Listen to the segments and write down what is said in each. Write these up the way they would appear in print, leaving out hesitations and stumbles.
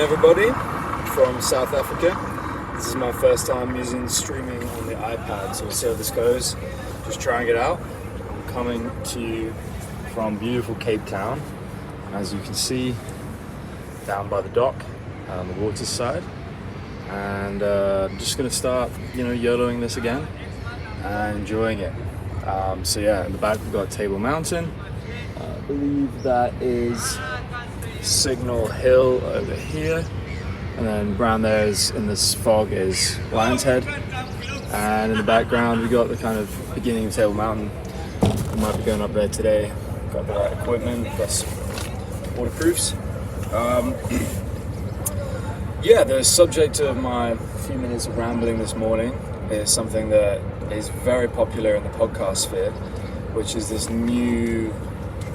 everybody from South Africa. This is my first time using streaming on the iPad, so we'll see how this goes. Just trying it out. I'm coming to you from beautiful Cape Town, as you can see, down by the dock on the water side. And I'm just gonna start, YOLOing this again and enjoying it. So yeah, in the back we've got Table Mountain. I believe that is Signal Hill over here, and then around there is in this fog is Lion's Head, and in the background we got the kind of beginning of Table Mountain. We might be going up there today. Got the right equipment, got some waterproofs. Yeah, the subject of my few minutes of rambling this morning is something that is very popular in the podcast sphere, which is this new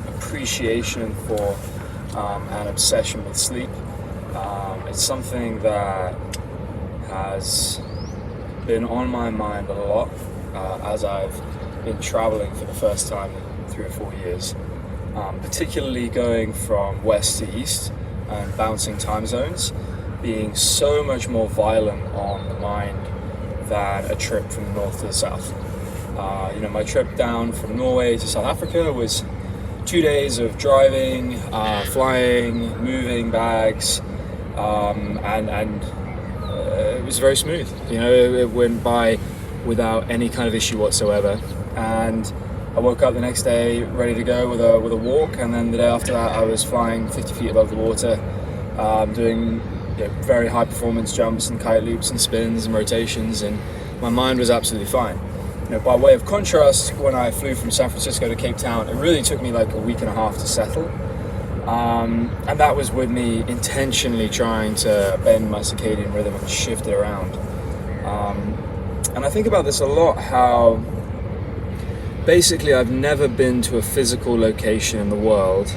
appreciation for an obsession with sleep. It's something that has been on my mind a lot as I've been traveling for the first time in 3 or 4 years, particularly going from west to east and bouncing time zones, being so much more violent on the mind than a trip from north to the south. My trip down from Norway to South Africa was 2 days of driving, flying, moving bags, and it was very smooth. It went by without any kind of issue whatsoever. And I woke up the next day ready to go with a walk, and then the day after that I was flying 50 feet above the water, doing very high performance jumps and kite loops and spins and rotations, and my mind was absolutely fine. By way of contrast, when I flew from San Francisco to Cape Town, it really took me like a week and a half to settle. And that was with me intentionally trying to bend my circadian rhythm and shift it around. And I think about this a lot, how basically I've never been to a physical location in the world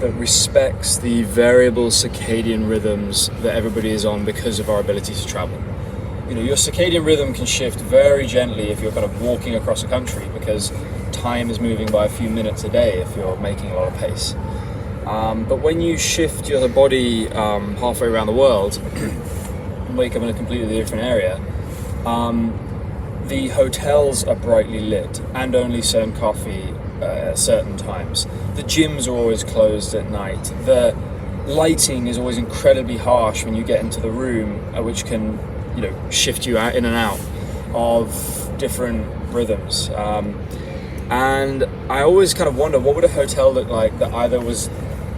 that respects the variable circadian rhythms that everybody is on because of our ability to travel. Your circadian rhythm can shift very gently if you're kind of walking across a country, because time is moving by a few minutes a day if you're making a lot of pace. But when you shift your body halfway around the world and wake up in a completely different area, the hotels are brightly lit and only serve coffee at certain times. The gyms are always closed at night. The lighting is always incredibly harsh when you get into the room, which can shift you out in and out of different rhythms. And I always kind of wonder, what would a hotel look like that either was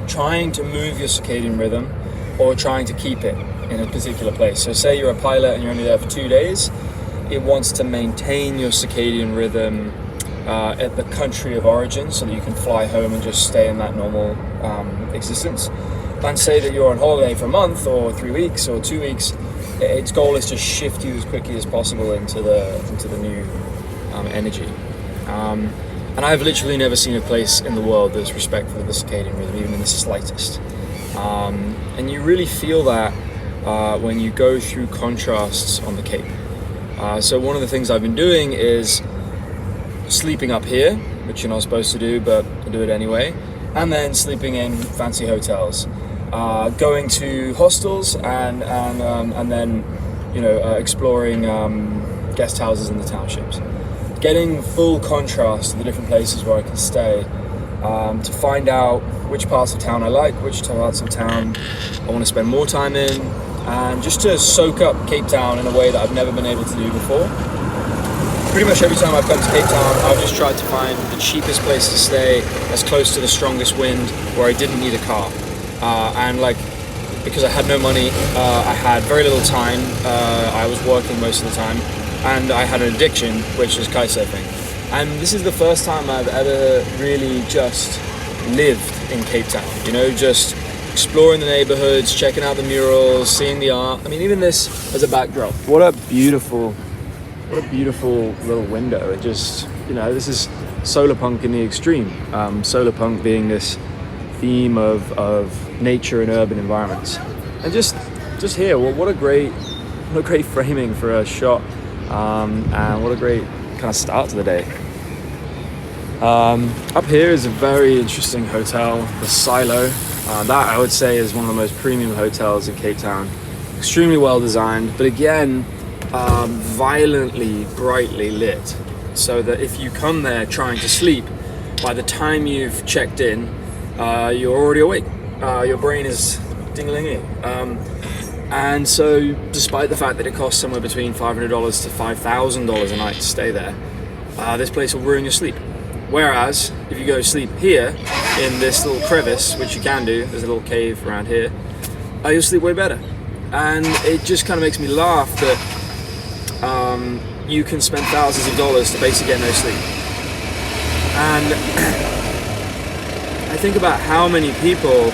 trying to move your circadian rhythm or trying to keep it in a particular place? So say you're a pilot and you're only there for 2 days, it wants to maintain your circadian rhythm at the country of origin so that you can fly home and just stay in that normal existence. And say that you're on holiday for a month or 3 weeks or 2 weeks, its goal is to shift you as quickly as possible into the new energy. And I've literally never seen a place in the world that's respectful of the circadian rhythm, even in the slightest. And you really feel that when you go through contrasts on the Cape. So one of the things I've been doing is sleeping up here, which you're not supposed to do, but I do it anyway, and then sleeping in fancy hotels. Going to hostels and then exploring guest houses in the townships, getting full contrast to the different places where I can stay, to find out which parts of town I like, which parts of town I want to spend more time in, and just to soak up Cape Town in a way that I've never been able to do before. Pretty much every time I've come to Cape Town, I've just tried to find the cheapest place to stay, as close to the strongest wind, where I didn't need a car. Because I had no money, I had very little time, I was working most of the time, and I had an addiction, which is kitesurfing. And this is the first time I've ever really just lived in Cape Town, just exploring the neighborhoods, checking out the murals, seeing the art. I mean, even this as a backdrop. What a beautiful little window. It just, this is solar punk in the extreme. Solar punk being this theme of nature and urban environments. And just here, what a great framing for a shot, and what a great kind of start to the day. Up here is a very interesting hotel, the Silo. That I would say is one of the most premium hotels in Cape Town. Extremely well designed, but again, violently, brightly lit, so that if you come there trying to sleep, by the time you've checked in, you're already awake. Your brain is ding-a-ling-ing. And so, despite the fact that it costs somewhere between $500 to $5,000 a night to stay there, this place will ruin your sleep. Whereas, if you go sleep here, in this little crevice, which you can do, there's a little cave around here, you'll sleep way better. And it just kind of makes me laugh that you can spend thousands of dollars to basically get no sleep. And I think about how many people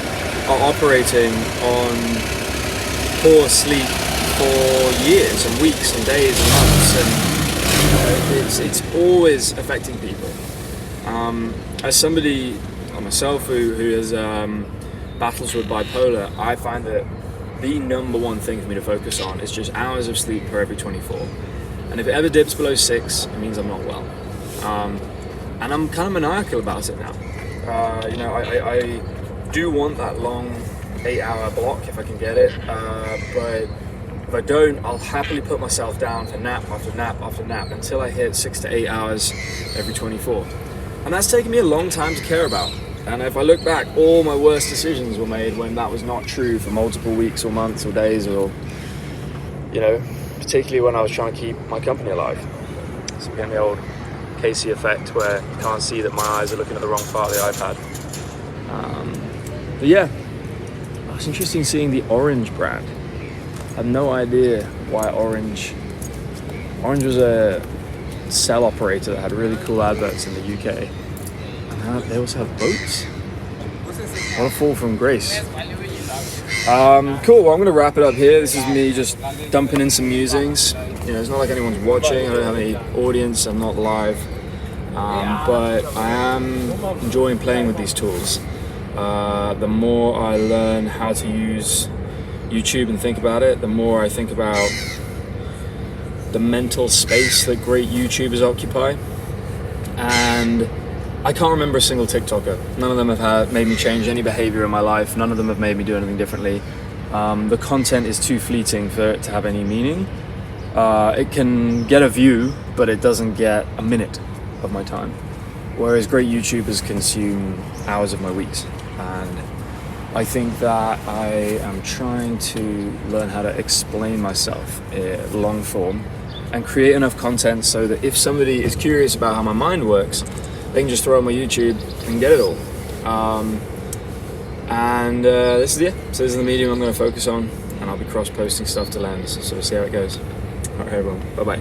are operating on poor sleep for years and weeks and days and months, and it's always affecting people. As somebody like myself who has battles with bipolar, I find that the number one thing for me to focus on is just hours of sleep per every 24. And if it ever dips below 6, it means I'm not well. And I'm kind of maniacal about it now. I do want that long 8-hour block if I can get it, but if I don't, I'll happily put myself down for nap after nap after nap until I hit 6 to 8 hours every 24. And that's taken me a long time to care about. And if I look back, all my worst decisions were made when that was not true for multiple weeks or months or days, or, particularly when I was trying to keep my company alive. It's again the old Casey effect where you can't see that my eyes are looking at the wrong part of the iPad. But yeah, it's interesting seeing the Orange brand. I had no idea why Orange was a cell operator that had really cool adverts in the UK. And they also have boats. What a fall from grace. Cool, well, I'm going to wrap it up here. This is me just dumping in some musings. It's not like anyone's watching. I don't have any audience. I'm not live. But I am enjoying playing with these tools. The more I learn how to use YouTube and think about it, the more I think about the mental space that great YouTubers occupy. And I can't remember a single TikToker. None of them have made me change any behavior in my life. None of them have made me do anything differently. The content is too fleeting for it to have any meaning. It can get a view, but it doesn't get a minute of my time. Whereas great YouTubers consume hours of my weeks. And I think that I am trying to learn how to explain myself long form and create enough content so that if somebody is curious about how my mind works, they can just throw on my YouTube and get it all. This is So this is the medium I'm going to focus on, and I'll be cross-posting stuff to Lens, so we'll see how it goes. All right, everyone. Bye-bye.